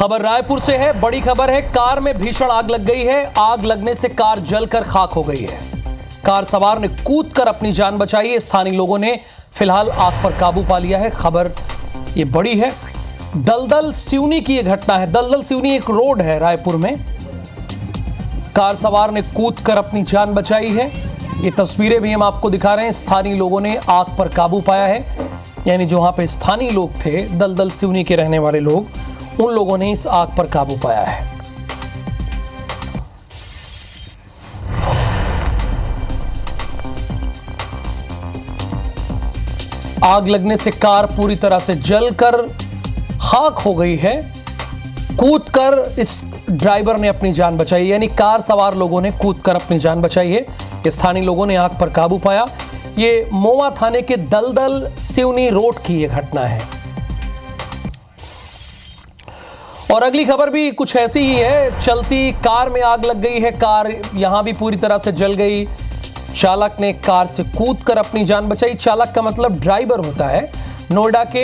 खबर रायपुर से है। बड़ी खबर है, कार में भीषण आग लग गई है। आग लगने से कार जलकर खाक हो गई है। कार सवार ने कूदकर अपनी जान बचाई है। स्थानीय लोगों ने फिलहाल आग पर काबू पा लिया है। खबर ये बड़ी है, दलदल सिवनी की ये घटना है। दलदल सिवनी एक रोड है रायपुर में। कार सवार ने कूदकर अपनी जान बचाई है। ये तस्वीरें भी हम आपको दिखा रहे हैं। स्थानीय लोगों ने आग पर काबू पाया है, यानी जो वहां पे स्थानीय लोग थे, दलदल सिवनी के रहने वाले लोग, उन लोगों ने इस आग पर काबू पाया है। आग लगने से कार पूरी तरह से जलकर खाक हो गई है। कूदकर इस ड्राइवर ने अपनी जान बचाई, यानी कार सवार लोगों ने कूदकर अपनी जान बचाई है। स्थानीय लोगों ने आग पर काबू पाया। ये मोवा थाने के दलदल सिवनी रोड की यह घटना है। और अगली खबर भी कुछ ऐसी ही है। चलती कार में आग लग गई है। कार यहां भी पूरी तरह से जल गई। चालक ने कार से कूदकर अपनी जान बचाई। चालक का मतलब ड्राइवर होता है। नोएडा के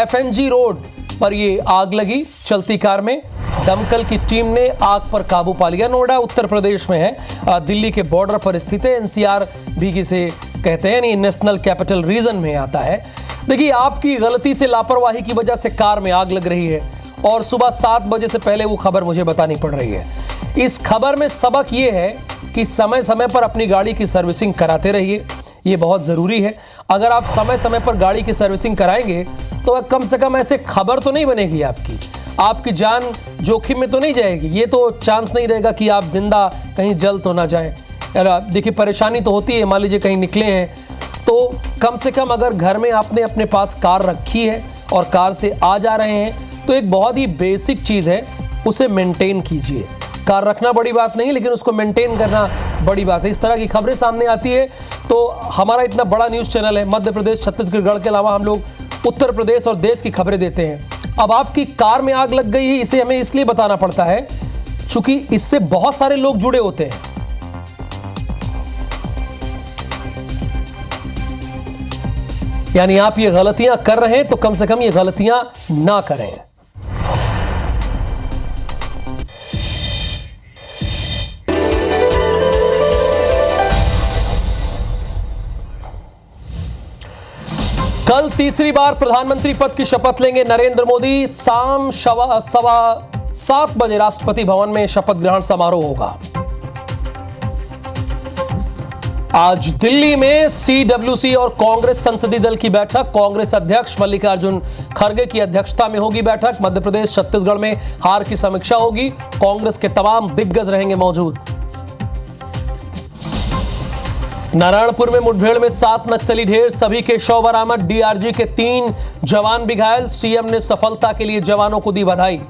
FNG रोड पर ये आग लगी चलती कार में। दमकल की टीम ने आग पर काबू पा लिया। नोएडा उत्तर प्रदेश में है, दिल्ली के बॉर्डर पर स्थित है। NCR भी जिसे कहते हैं, यानी नेशनल कैपिटल रीजन में आता है। देखिए, आपकी गलती से, लापरवाही की वजह से कार में आग लग रही है और सुबह 7 बजे से पहले वो खबर मुझे बतानी पड़ रही है। इस खबर में सबक ये है कि समय समय पर अपनी गाड़ी की सर्विसिंग कराते रहिए। ये बहुत ज़रूरी है। अगर आप समय समय पर गाड़ी की सर्विसिंग कराएंगे तो कम से कम ऐसे खबर तो नहीं बनेगी आपकी जान जोखिम में तो नहीं जाएगी। ये तो चांस नहीं रहेगा कि आप जिंदा कहीं जल तो ना जाएं। देखिए, परेशानी तो होती है, मान लीजिए कहीं निकले हैं तो कम से कम अगर घर में आपने अपने पास कार रखी है और कार से आ जा रहे हैं तो एक बहुत ही बेसिक चीज़ है, उसे मेंटेन कीजिए। कार रखना बड़ी बात नहीं, लेकिन उसको मेंटेन करना बड़ी बात है। इस तरह की खबरें सामने आती है तो हमारा इतना बड़ा न्यूज़ चैनल है, मध्य प्रदेश, छत्तीसगढ़ के अलावा हम लोग उत्तर प्रदेश और देश की खबरें देते हैं। अब आपकी कार में आग लग गई है, इसे हमें इसलिए बताना पड़ता है क्योंकि इससे बहुत सारे लोग जुड़े होते हैं। यानी आप ये गलतियां कर रहे हैं तो कम से कम ये गलतियां ना करें। कल तीसरी बार प्रधानमंत्री पद की शपथ लेंगे नरेंद्र मोदी। शाम 7:15 बजे राष्ट्रपति भवन में शपथ ग्रहण समारोह होगा। आज दिल्ली में CWC और कांग्रेस संसदीय दल की बैठक, कांग्रेस अध्यक्ष मल्लिकार्जुन खड़गे की अध्यक्षता में होगी बैठक। मध्य प्रदेश, छत्तीसगढ़ में हार की समीक्षा होगी। कांग्रेस के तमाम दिग्गज रहेंगे मौजूद। नारायणपुर में मुठभेड़ में 7 नक्सली ढेर, सभी के शव बरामद। DRG के 3 जवान भी घायल। CM ने सफलता के लिए जवानों को दी बधाई।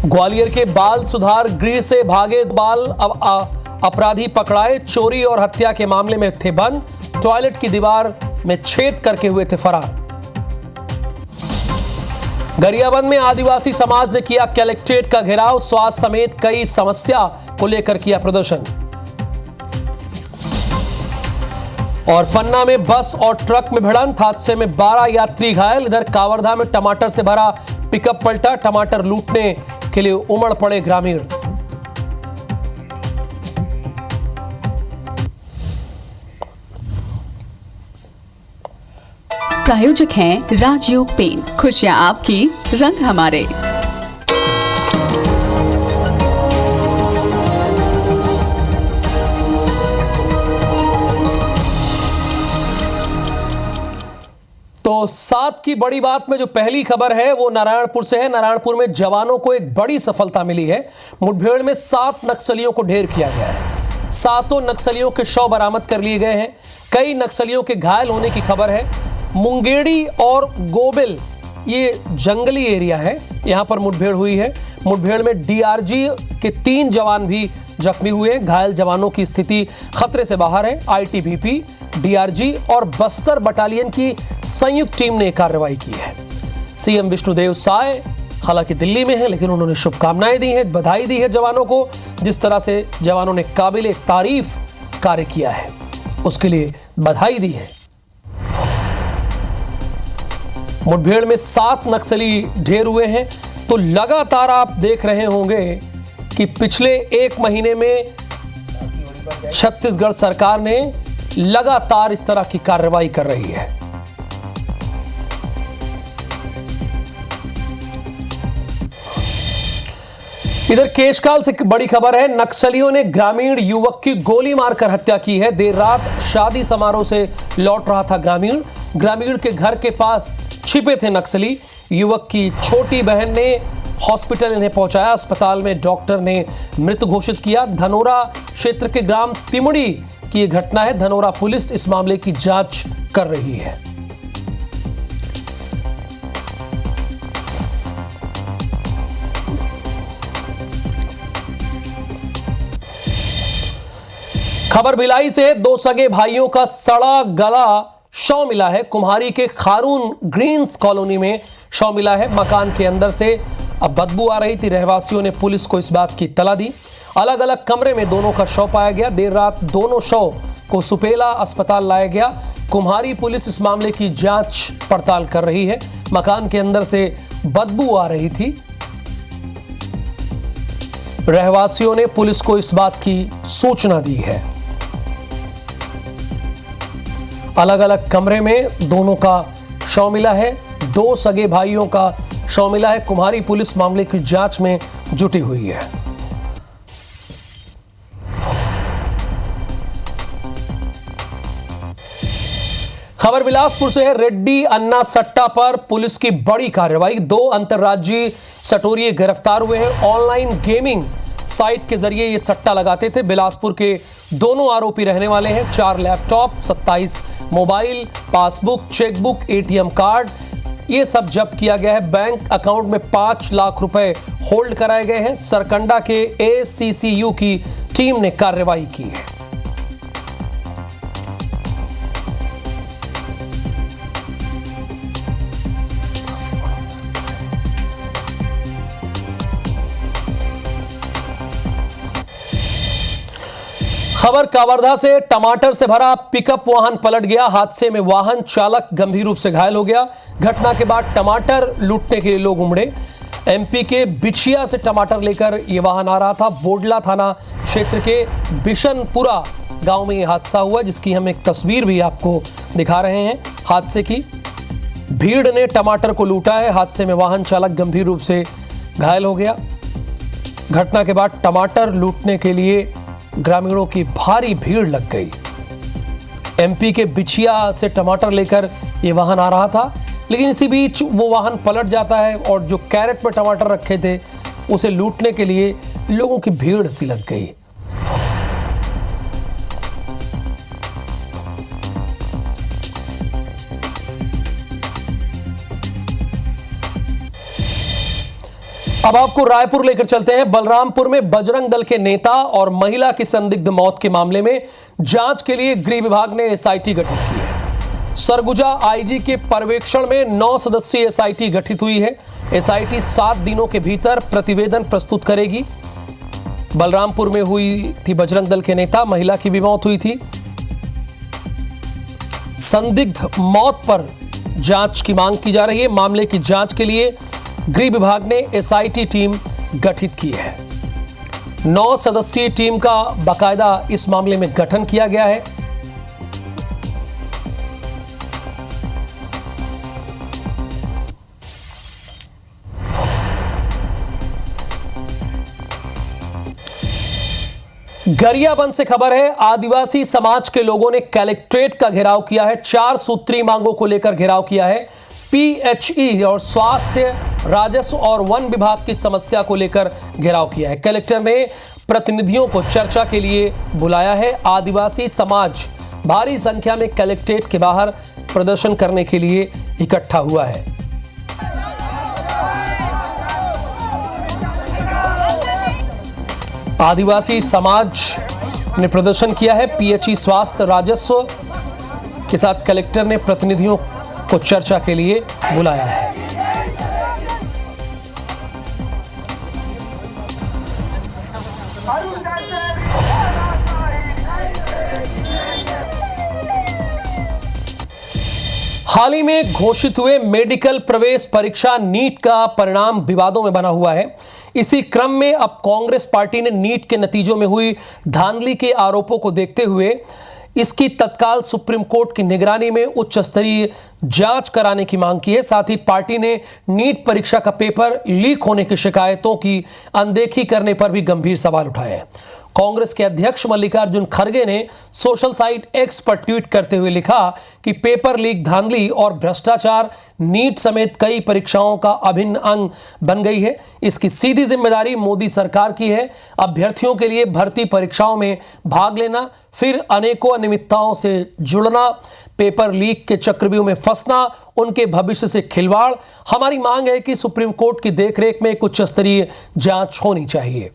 ग्वालियर के बाल सुधार गृह से भागे बाल अपराधी पकड़ाए। चोरी और हत्या के मामले में थे बंद। टॉयलेट की दीवार में छेद करके हुए थे फरार। गरियाबंद में आदिवासी समाज ने किया कलेक्ट्रेट का घेराव। स्वास्थ्य समेत कई समस्या को लेकर किया प्रदर्शन। और पन्ना में बस और ट्रक में भिड़ंत, हादसे में 12 यात्री घायल। इधर कावरधा में टमाटर से भरा पिकअप पलटा। टमाटर लूटने के लिए उमड़ पड़े ग्रामीण। प्रायोजक हैं राजयोग पेंट। खुशियां आपकी, रंग हमारे। तो 7 की बड़ी बात में जो पहली खबर है वो नारायणपुर से है। नारायणपुर में जवानों को एक बड़ी सफलता मिली है। मुठभेड़ में 7 नक्सलियों को ढेर किया गया है। 7 नक्सलियों के शव बरामद कर लिए गए हैं। कई नक्सलियों के घायल होने की खबर है। मुंगेड़ी और गोबिल, ये जंगली एरिया है, यहां पर मुठभेड़ हुई है। मुठभेड़ में DRG के 3 जवान भी जख्मी हुए हैं। घायल जवानों की स्थिति खतरे से बाहर है। ITBP, DRG और बस्तर बटालियन की संयुक्त टीम ने कार्रवाई की है। CM विष्णुदेव साय हालांकि दिल्ली में है, लेकिन उन्होंने शुभकामनाएं दी हैं, बधाई दी है जवानों को। जिस तरह से जवानों ने काबिले तारीफ कार्य किया है, उसके लिए बधाई दी है। मुठभेड़ में 7 नक्सली ढेर हुए हैं। तो लगातार आप देख रहे होंगे कि पिछले 1 महीने में छत्तीसगढ़ सरकार ने लगातार इस तरह की कार्रवाई कर रही है। इधर केशकाल से बड़ी खबर है, नक्सलियों ने ग्रामीण युवक की गोली मारकर हत्या की है। देर रात शादी समारोह से लौट रहा था ग्रामीण के घर के पास छिपे थे नक्सली। युवक की छोटी बहन ने हॉस्पिटल इन्हें पहुंचाया। अस्पताल में डॉक्टर ने मृत घोषित किया। धनोरा क्षेत्र के ग्राम तिमड़ी की यह घटना है। धनोरा पुलिस इस मामले की जांच कर रही है। खबर भिलाई से 2 सगे भाइयों का सड़ा गला शव मिला है। कुम्हारी के खारून ग्रीन्स कॉलोनी में शव मिला है। मकान के अंदर से अब बदबू आ रही थी। रहवासियों ने पुलिस को इस बात की इत्तला दी। अलग अलग कमरे में दोनों का शव पाया गया। देर रात दोनों शव को सुपेला अस्पताल लाया गया। कुम्हारी पुलिस इस मामले की जांच पड़ताल कर रही है। मकान के अंदर से बदबू आ रही थी। रहवासियों ने पुलिस को इस बात की सूचना दी है। अलग अलग कमरे में दोनों का शव मिला है। 2 सगे भाइयों का शव मिला है। कुम्हारी पुलिस मामले की जांच में जुटी हुई है। खबर बिलासपुर से है। रेड्डी अन्ना सट्टा पर पुलिस की बड़ी कार्रवाई। 2 अंतर्राज्यीय सटोरिये गिरफ्तार हुए हैं। ऑनलाइन गेमिंग साइट के जरिए ये सट्टा लगाते थे। बिलासपुर के दोनों आरोपी रहने वाले हैं। 4 laptop, 27 mobile, passbook, chequebook, ATM card, ये सब जब्त किया गया है। बैंक अकाउंट में 5 लाख रुपए होल्ड कराए गए हैं। सरकंडा के ACCU की टीम ने कार्रवाई की है। खबर कवर्धा से टमाटर से भरा पिकअप वाहन पलट गया। हादसे में वाहन चालक गंभीर रूप से घायल हो गया। घटना के बाद टमाटर लूटने के लिए लोग उमड़े। MP के बिछिया से टमाटर लेकर यह वाहन आ रहा था। बोडला थाना क्षेत्र के बिशनपुरा गांव में यह हादसा हुआ, जिसकी हम एक तस्वीर भी आपको दिखा रहे हैं। हादसे की भीड़ ने टमाटर को लूटा है। हादसे में वाहन चालक गंभीर रूप से घायल हो गया। घटना के बाद टमाटर लूटने के लिए ग्रामीणों की भारी भीड़ लग गई। MP के बिछिया से टमाटर लेकर यह वाहन आ रहा था, लेकिन इसी बीच वो वाहन पलट जाता है और जो कैरेट में टमाटर रखे थे उसे लूटने के लिए लोगों की भीड़ सी लग गई। अब आपको रायपुर लेकर चलते हैं। बलरामपुर में बजरंग दल के नेता और महिला की संदिग्ध मौत के मामले में जांच के लिए गृह विभाग ने SIT गठित की है। सरगुजा IG के पर्यवेक्षण में 9 सदस्यीय SIT गठित हुई है। SIT 7 दिनों के भीतर प्रतिवेदन प्रस्तुत करेगी। बलरामपुर में हुई थी बजरंग दल के नेता, महिला की भी मौत हुई थी। संदिग्ध मौत पर जांच की मांग की जा रही है। मामले की जांच के लिए गृह विभाग ने SIT टीम गठित की है। 9 सदस्यीय टीम का बाकायदा इस मामले में गठन किया गया है। गरियाबंद से खबर है। आदिवासी समाज के लोगों ने कलेक्ट्रेट का घेराव किया है। 4 सूत्री मांगों को लेकर घेराव किया है। PHE और स्वास्थ्य, राजस्व और वन विभाग की समस्या को लेकर घेराव किया है। कलेक्टर ने प्रतिनिधियों को चर्चा के लिए बुलाया है। आदिवासी समाज भारी संख्या में कलेक्ट्रेट के बाहर प्रदर्शन करने के लिए इकट्ठा हुआ है। आदिवासी समाज ने प्रदर्शन किया है। PHE, स्वास्थ्य, राजस्व के साथ कलेक्टर ने प्रतिनिधियों को चर्चा के लिए बुलाया है। हाल ही में घोषित हुए मेडिकल प्रवेश परीक्षा नीट का परिणाम विवादों में बना हुआ है। इसी क्रम में अब कांग्रेस पार्टी ने नीट के नतीजों में हुई धांधली के आरोपों को देखते हुए इसकी तत्काल सुप्रीम कोर्ट की निगरानी में उच्च स्तरीय जांच कराने की मांग की है। साथ ही पार्टी ने नीट परीक्षा का पेपर लीक होने की शिकायतों की अनदेखी करने पर भी गंभीर सवाल उठाए हैं। कांग्रेस के अध्यक्ष मल्लिकार्जुन खड़गे ने सोशल साइट एक्स पर ट्वीट करते हुए लिखा कि पेपर लीक धांधली और भ्रष्टाचार नीट समेत कई परीक्षाओं का अभिन्न अंग बन गई है। इसकी सीधी जिम्मेदारी मोदी सरकार की है। अभ्यर्थियों के लिए भर्ती परीक्षाओं में भाग लेना, फिर अनेकों अनियमितताओं से जुड़ना, पेपर लीक के चक्रव्यूह में फंसना, उनके भविष्य से खिलवाड़। हमारी मांग है कि सुप्रीम कोर्ट की देखरेख में एक उच्च स्तरीय जांच होनी चाहिए।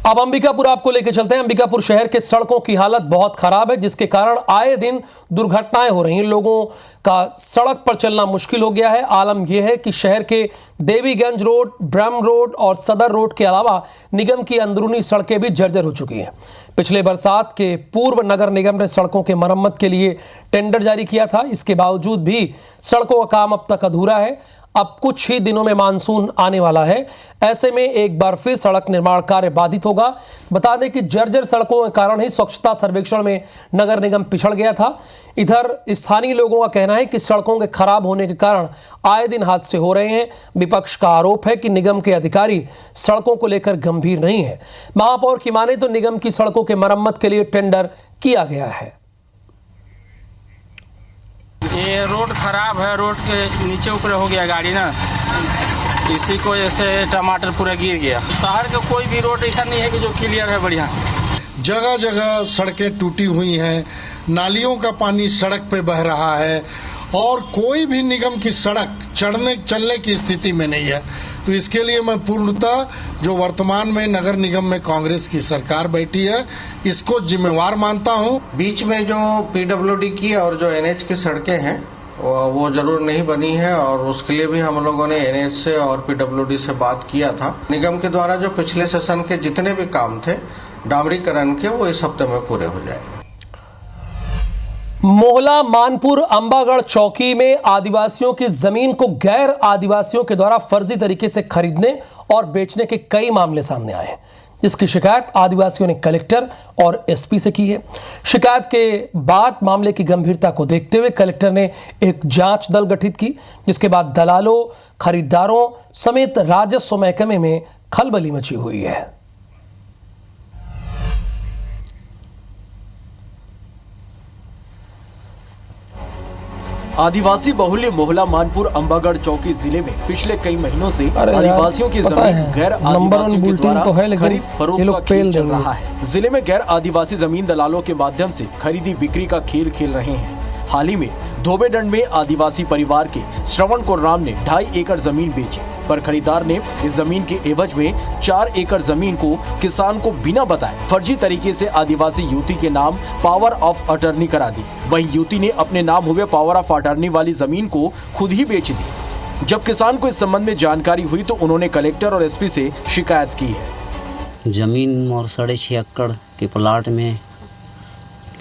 अब अंबिकापुर आपको लेकर चलते हैं। अंबिकापुर शहर के सड़कों की हालत बहुत खराब है, जिसके कारण आए दिन दुर्घटनाएं हो रही हैं। लोगों का सड़क पर चलना मुश्किल हो गया है। आलम यह है कि शहर के देवीगंज रोड, ब्रह्म रोड और सदर रोड के अलावा निगम की अंदरूनी सड़कें भी जर्जर हो चुकी हैं। पिछले बरसात के पूर्व नगर निगम ने सड़कों के मरम्मत के लिए टेंडर जारी किया था। इसके बावजूद भी सड़कों का काम अब तक अधूरा है। अब कुछ ही दिनों में मानसून आने वाला है। ऐसे में एक बार फिर सड़क निर्माण कार्य बाधित होगा। बता दें कि जर्जर सड़कों के कारण ही स्वच्छता सर्वेक्षण में नगर निगम पिछड़ गया था। इधर स्थानीय लोगों का कहना है कि सड़कों के खराब होने के कारण आए दिन हादसे हो रहे हैं। विपक्ष का आरोप है कि निगम के अधिकारी सड़कों को लेकर गंभीर नहीं है। महापौर की माने तो निगम की सड़कों के मरम्मत के लिए टेंडर किया गया है। ये रोड खराब है, रोड के नीचे ऊपर हो गया गाड़ी ना, इसी को ऐसे टमाटर पूरा गिर गया। शहर का कोई भी रोड ऐसा नहीं है कि जो क्लियर है बढ़िया। जगह जगह सड़कें टूटी हुई हैं, नालियों का पानी सड़क पे बह रहा है और कोई भी निगम की सड़क चलने की स्थिति में नहीं है। तो इसके लिए मैं पूर्णतः जो वर्तमान में नगर निगम में कांग्रेस की सरकार बैठी है, इसको जिम्मेवार मानता हूं। बीच में जो पीडब्ल्यूडी की और जो एनएच की सड़कें हैं वो जरूर नहीं बनी है और उसके लिए भी हम लोगों ने एनएच से और पीडब्ल्यूडी से बात किया था। निगम के द्वारा जो पिछले सेशन के जितने भी काम थे डामरीकरण के, वो इस हफ्ते में पूरे हो जाएंगे। मोहला मानपुर अंबागढ़ चौकी में आदिवासियों की जमीन को गैर आदिवासियों के द्वारा फर्जी तरीके से खरीदने और बेचने के कई मामले सामने आए हैं, जिसकी शिकायत आदिवासियों ने कलेक्टर और एसपी से की है। शिकायत के बाद मामले की गंभीरता को देखते हुए कलेक्टर ने एक जांच दल गठित की, जिसके बाद दलालों, खरीदारों समेत राजस्व महकमे में खलबली मची हुई है। आदिवासी बहुल्य मोहला मानपुर अंबागढ़ चौकी जिले में पिछले कई महीनों से आदिवासियों की जमीन गैर आदिवासियों के द्वारा खरीद फरोख्त का खेल चल रहा है। जिले में गैर आदिवासी जमीन दलालों के माध्यम से खरीदी बिक्री का खेल खेल रहे हैं। हाल ही में धोबेडंड में आदिवासी परिवार के श्रवण को राम ने 2.5 एकड़ जमीन बेची, पर खरीदार ने इस जमीन के एवज में 4 एकड़ जमीन को किसान को बिना बताए फर्जी तरीके से आदिवासी युवती के नाम पावर ऑफ अटर्नी करा दी। वहीं युवती ने अपने नाम हुए पावर ऑफ अटर्नी वाली जमीन को खुद ही बेच दी। जब किसान को इस संबंध में जानकारी हुई तो उन्होंने कलेक्टर और एसपी से शिकायत की है। जमीन और 6.5 एकड़ के प्लाट में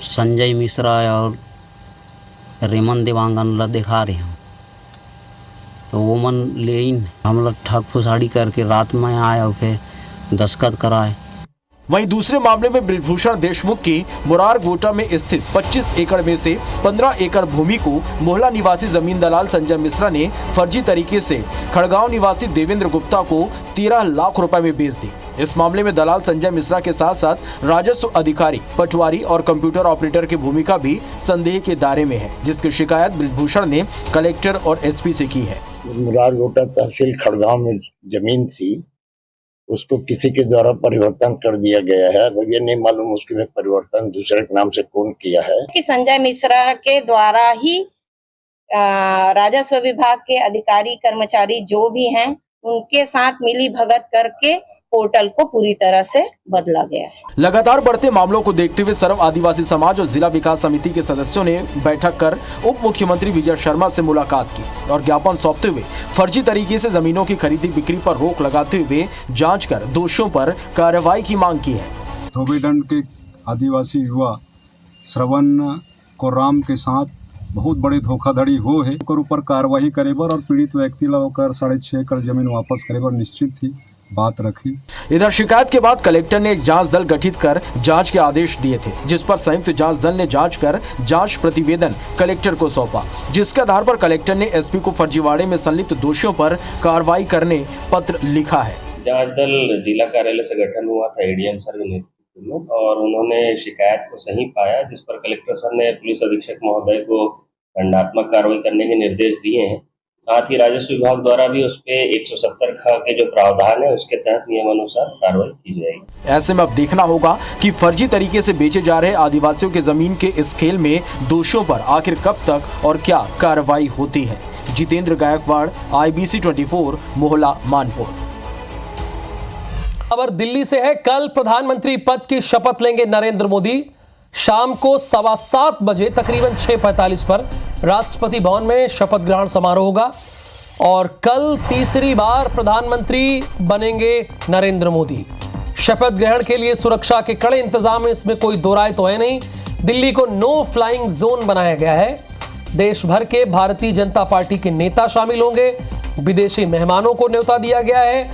संजय मिश्रा और रेमन देवांगन ला दिखा रहे हैं, तो वो मन लेन हम लोग ठग फुसाड़ी करके रात में आए और फिर दस्तखत कराए। वहीं दूसरे मामले में बृजभूषण देशमुख की मुरार गोटा में स्थित 25 एकड़ में से 15 एकड़ भूमि को मोहला निवासी जमीन दलाल संजय मिश्रा ने फर्जी तरीके से खड़गांव निवासी देवेंद्र गुप्ता को 13 लाख रुपए में बेच दी। इस मामले में दलाल संजय मिश्रा के साथ साथ राजस्व अधिकारी, पटवारी और कंप्यूटर ऑपरेटर की भूमिका भी संदेह के दायरे में है, जिसकी शिकायत बृजभूषण ने कलेक्टर और एसपी से की है। मुरार गोटा तहसील खड़गांव में जमीन थी, उसको किसी के द्वारा परिवर्तन कर दिया गया है। अब ये नहीं मालूम उसके में परिवर्तन दूसरे के नाम से कौन किया है। कि संजय मिश्रा के द्वारा ही राजस्व विभाग के अधिकारी कर्मचारी जो भी हैं उनके साथ मिली भगत करके पोर्टल को पूरी तरह से बदला गया है। लगातार बढ़ते मामलों को देखते हुए सर्व आदिवासी समाज और जिला विकास समिति के सदस्यों ने बैठक कर उप मुख्यमंत्री विजय शर्मा से मुलाकात की और ज्ञापन सौंपते हुए फर्जी तरीके से जमीनों की खरीदी बिक्री पर रोक लगाते हुए जांच कर दोषियों पर कार्रवाई की मांग की है। धोबीडंड के आदिवासी युवा श्रवण को राम के साथ बहुत बड़ी धोखाधड़ी हो है, ओकर ऊपर कार्रवाई करे बर और पीड़ित व्यक्ति ला ओकर 6.5 एकड़ जमीन वापस करे बर निश्चित ही बात रखी। इधर शिकायत के बाद कलेक्टर ने एक जांच दल गठित कर जांच के आदेश दिए थे, जिस पर संयुक्त जांच दल ने जांच कर जांच प्रतिवेदन कलेक्टर को सौंपा, जिसके आधार पर कलेक्टर ने एसपी को फर्जीवाड़े में संलिप्त दोषियों पर कार्रवाई करने पत्र लिखा है। जांच दल जिला कार्यालय से गठन हुआ था एडीएम सर के नेतृत्व में और उन्होंने शिकायत को सही पाया, जिस पर कलेक्टर सर ने पुलिस अधीक्षक महोदय को दंडात्मक कार्रवाई करने के निर्देश दिए हैं। साथ ही राजस्व विभाग द्वारा भी उस पे 170 ख के जो प्रावधान है उसके तहत नियमानुसार कार्रवाई की जाएगी। ऐसे में अब देखना होगा कि फर्जी तरीके से बेचे जा रहे आदिवासियों के जमीन के इस खेल में दोषियों पर आखिर कब तक और क्या कार्रवाई होती है। जितेंद्र गायकवाड़, IBC 24, मोहला, मानपुर। खबर दिल्ली से है। कल प्रधानमंत्री पद की शपथ लेंगे नरेंद्र मोदी। शाम को 7:15 बजे तकरीबन 6:45 पर राष्ट्रपति भवन में शपथ ग्रहण समारोह होगा और कल तीसरी बार प्रधानमंत्री बनेंगे नरेंद्र मोदी। शपथ ग्रहण के लिए सुरक्षा के कड़े इंतजाम है, इसमें कोई दो राय तो है नहीं। दिल्ली को नो फ्लाइंग जोन बनाया गया है। देश भर के भारतीय जनता पार्टी के नेता शामिल होंगे। विदेशी मेहमानों को न्योता दिया गया है।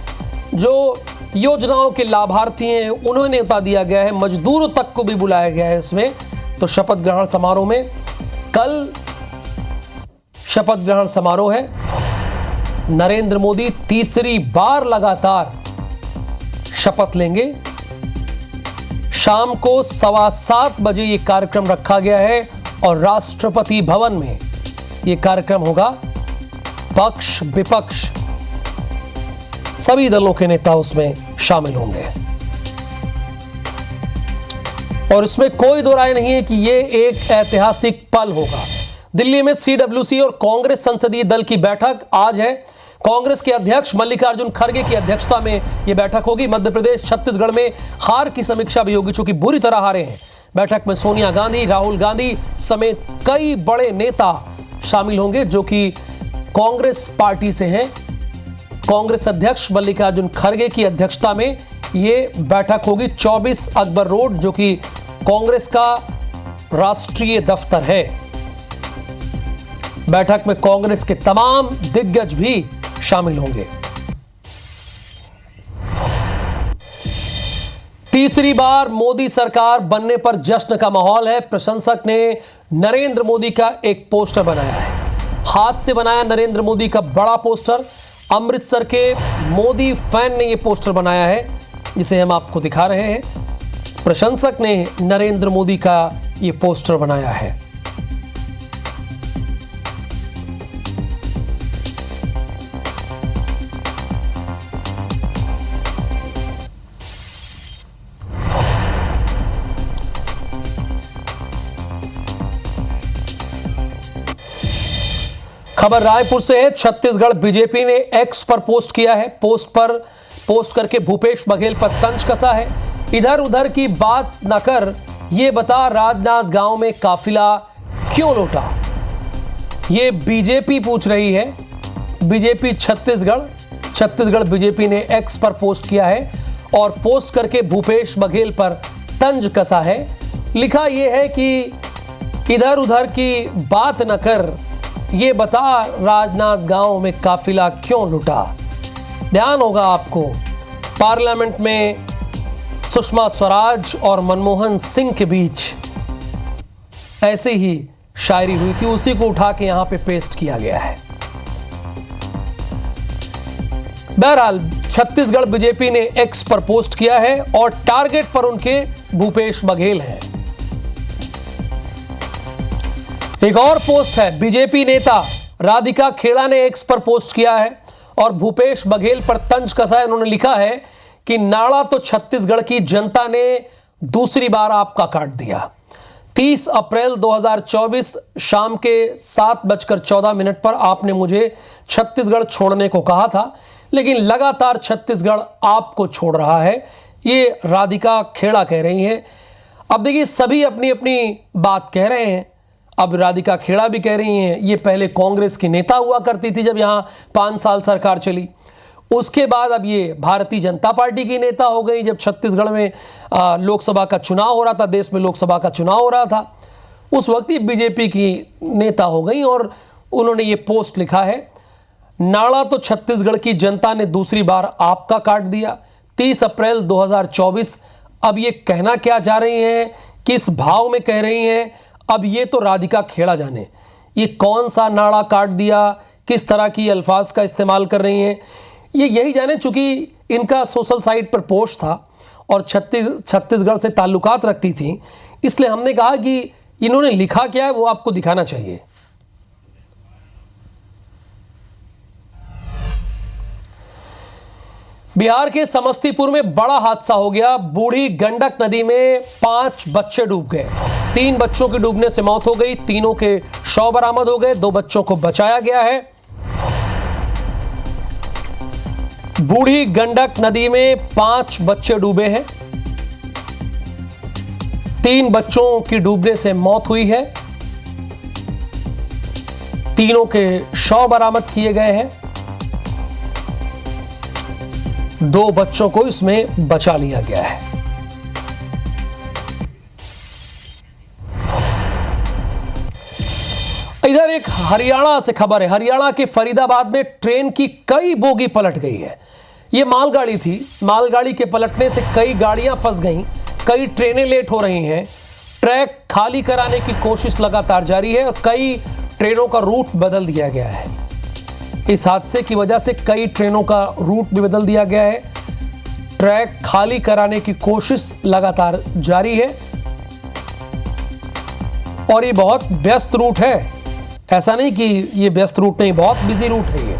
जो योजनाओं के लाभार्थी हैं उन्हें न्योता दिया गया है। मजदूरों तक को भी बुलाया गया है इसमें। तो शपथ ग्रहण समारोह में कल शपथ ग्रहण समारोह है। नरेंद्र मोदी तीसरी बार लगातार शपथ लेंगे। शाम को 7:15 बजे ये कार्यक्रम रखा गया है और राष्ट्रपति भवन में ये कार्यक्रम होगा। पक्ष विपक्ष सभी दलों के नेता उसमें शामिल होंगे और इसमें कोई दो राय नहीं है कि ये एक ऐतिहासिक पल होगा। दिल्ली में CWC और कांग्रेस संसदीय दल की बैठक आज है। कांग्रेस के अध्यक्ष मल्लिकार्जुन खड़गे की अध्यक्षता में यह बैठक होगी। मध्य प्रदेश, छत्तीसगढ़ में हार की समीक्षा भी होगी, चूंकि बुरी तरह हारे हैं। बैठक में सोनिया गांधी, राहुल गांधी समेत कई बड़े नेता शामिल होंगे जो कि कांग्रेस पार्टी से हैं। कांग्रेस अध्यक्ष मल्लिकार्जुन खड़गे की अध्यक्षता में यह बैठक होगी। 24 अकबर रोड, जो कि कांग्रेस का राष्ट्रीय दफ्तर है। बैठक में कांग्रेस के तमाम दिग्गज भी शामिल होंगे। तीसरी बार मोदी सरकार बनने पर जश्न का माहौल है। प्रशंसक ने नरेंद्र मोदी का एक पोस्टर बनाया है। हाथ से बनाया नरेंद्र मोदी का बड़ा पोस्टर। अमृतसर के मोदी फैन ने यह पोस्टर बनाया है, जिसे हम आपको दिखा रहे हैं। प्रशंसक ने नरेंद्र मोदी का यह पोस्टर बनाया है। खबर रायपुर से है। छत्तीसगढ़ बीजेपी ने एक्स पर पोस्ट किया है। पोस्ट करके भूपेश बघेल पर तंज कसा है। इधर उधर की बात न कर, ये बता राजनांद गांव में काफिला क्यों लौटा। ये बीजेपी पूछ रही है। बीजेपी छत्तीसगढ़ बीजेपी ने एक्स पर पोस्ट किया है और पोस्ट करके भूपेश बघेल पर तंज कसा है। लिखा यह है कि इधर उधर की बात न कर, ये बता राजनांद गांव में काफिला क्यों लुटा। ध्यान होगा आपको, पार्लियामेंट में सुषमा स्वराज और मनमोहन सिंह के बीच ऐसे ही शायरी हुई थी, उसी को उठा के यहां पे पेस्ट किया गया है। बहरहाल छत्तीसगढ़ बीजेपी ने एक्स पर पोस्ट किया है और टारगेट पर उनके भूपेश बघेल हैं। एक और पोस्ट है। बीजेपी नेता राधिका खेड़ा ने एक्स पर पोस्ट किया है और भूपेश बघेल पर तंज कसा है। उन्होंने लिखा है कि नाड़ा तो छत्तीसगढ़ की जनता ने दूसरी बार आपका काट दिया। 30 अप्रैल 2024 शाम के 7:14 पर आपने मुझे छत्तीसगढ़ छोड़ने को कहा था, लेकिन लगातार छत्तीसगढ़ आपको छोड़ रहा है। ये राधिका खेड़ा कह रही हैं। अब देखिए, सभी अपनी अपनी बात कह रहे हैं। अब राधिका खेड़ा भी कह रही हैं, ये पहले कांग्रेस की नेता हुआ करती थी जब यहाँ 5 साल सरकार चली। उसके बाद अब ये भारतीय जनता पार्टी की नेता हो गई। जब छत्तीसगढ़ में लोकसभा का चुनाव हो रहा था, देश में लोकसभा का चुनाव हो रहा था, उस वक्त ये बीजेपी की नेता हो गई और उन्होंने ये पोस्ट लिखा है, नाड़ा तो छत्तीसगढ़ की जनता ने दूसरी बार आपका काट दिया। 30 अप्रैल 2024। अब ये कहना क्या चाह रही हैं, किस भाव में कह रही हैं, अब ये तो राधिका खेड़ा जाने ये कौन सा नाड़ा काट दिया, किस तरह की अल्फाज का इस्तेमाल कर रही हैं, ये यही जाने। चूंकि इनका सोशल साइट पर पोस्ट था और छत्तीसगढ़ से ताल्लुकात रखती थी, इसलिए हमने कहा कि इन्होंने लिखा क्या है वो आपको दिखाना चाहिए। बिहार के समस्तीपुर में बड़ा हादसा हो गया। बूढ़ी गंडक नदी में 5 बच्चे डूब गए। 3 बच्चों की डूबने से मौत हो गई। तीनों के शव बरामद हो गए। 2 बच्चों को बचाया गया है। बूढ़ी गंडक नदी में 5 बच्चे डूबे हैं। 3 बच्चों की डूबने से मौत हुई है। तीनों के शव बरामद किए गए हैं। 2 बच्चों को इसमें बचा लिया गया है। इधर एक हरियाणा से खबर है। हरियाणा के फरीदाबाद में ट्रेन की कई बोगी पलट गई है। यह मालगाड़ी थी। मालगाड़ी के पलटने से कई गाड़ियां फंस गईं, कई ट्रेनें लेट हो रही हैं। ट्रैक खाली कराने की कोशिश लगातार जारी है और कई ट्रेनों का रूट बदल दिया गया है। इस हादसे की वजह से कई ट्रेनों का रूट भी बदल दिया गया है। ट्रैक खाली कराने की कोशिश लगातार जारी है और ये बहुत व्यस्त रूट है। ऐसा नहीं कि ये व्यस्त रूट नहीं, बहुत बिजी रूट है ये,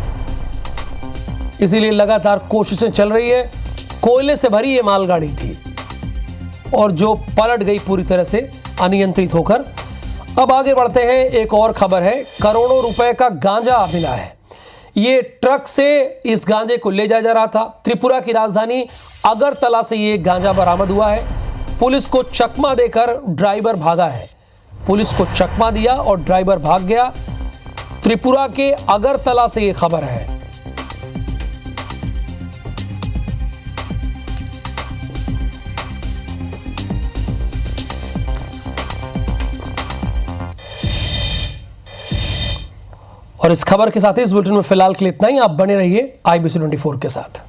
इसीलिए लगातार कोशिशें चल रही है। कोयले से भरी ये मालगाड़ी थी और जो पलट गई पूरी तरह से अनियंत्रित होकर। अब आगे बढ़ते हैं। एक और खबर है, करोड़ों रुपए का गांजा मिला है। ये ट्रक से इस गांजे को ले जाया जा रहा था। त्रिपुरा की राजधानी अगरतला से ये गांजा बरामद हुआ है। पुलिस को चकमा देकर ड्राइवर भागा है। पुलिस को चकमा दिया और ड्राइवर भाग गया। त्रिपुरा के अगरतला से ये खबर है। और इस खबर के साथ ही इस बुलेटिन में फिलहाल के लिए इतना ही। आप बने रहिए IBC 24 के साथ।